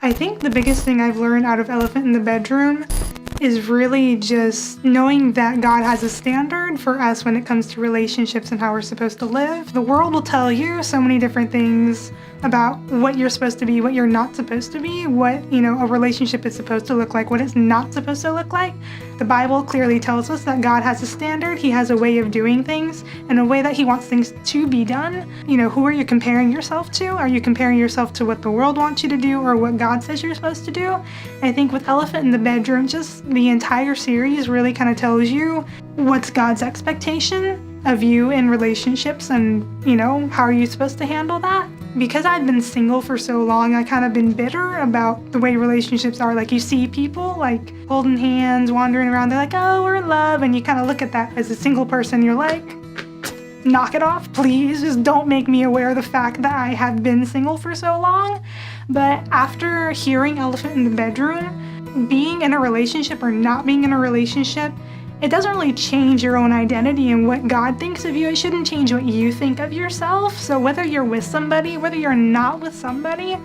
I think the biggest thing I've learned out of Elephant in the Bedroom is really just knowing that God has a standard for us when it comes to relationships and how we're supposed to live. The world will tell you so many different things about what you're supposed to be, what you're not supposed to be, what, a relationship is supposed to look like, what it's not supposed to look like. The Bible clearly tells us that God has a standard. He has a way of doing things and a way that he wants things to be done. Who are you comparing yourself to? Are you comparing yourself to what the world wants you to do or what God says you're supposed to do? I think with Elephant in the Bedroom, just the entire series really kind of tells you what's God's expectation of you in relationships and, how are you supposed to handle that? Because I've been single for so long, I kind of been bitter about the way relationships are. Like, you see people like holding hands, wandering around, they're like, oh, we're in love. And you kind of look at that as a single person, you're like, knock it off, please. Just don't make me aware of the fact that I have been single for so long. But after hearing Elephant in the Bedroom, being in a relationship or not being in a relationship, it doesn't really change your own identity and what God thinks of you. It shouldn't change what you think of yourself. So whether you're with somebody, whether you're not with somebody,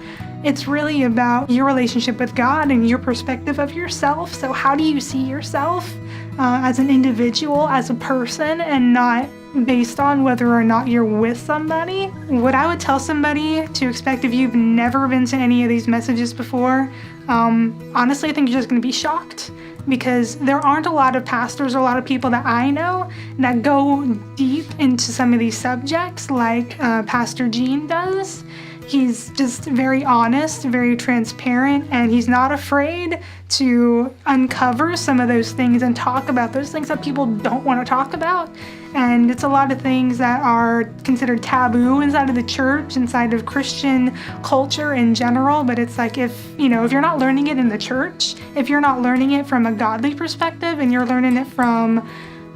it's really about your relationship with God and your perspective of yourself. So how do you see yourself as an individual, as a person, and not based on whether or not you're with somebody? What I would tell somebody to expect if you've never been to any of these messages before, honestly, I think you're just going to be shocked. Because there aren't a lot of pastors or a lot of people that I know that go deep into some of these subjects like Pastor Gene does. He's just very honest, very transparent, and he's not afraid to uncover some of those things and talk about those things that people don't want to talk about. And it's a lot of things that are considered taboo inside of the church, inside of Christian culture in general. But it's like, if you're not learning it in the church, if you're not learning it from a godly perspective and you're learning it from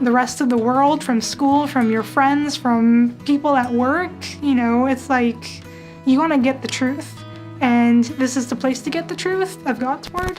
the rest of the world, from school, from your friends, from people at work, it's like, you want to get the truth. And this is the place to get the truth of God's word.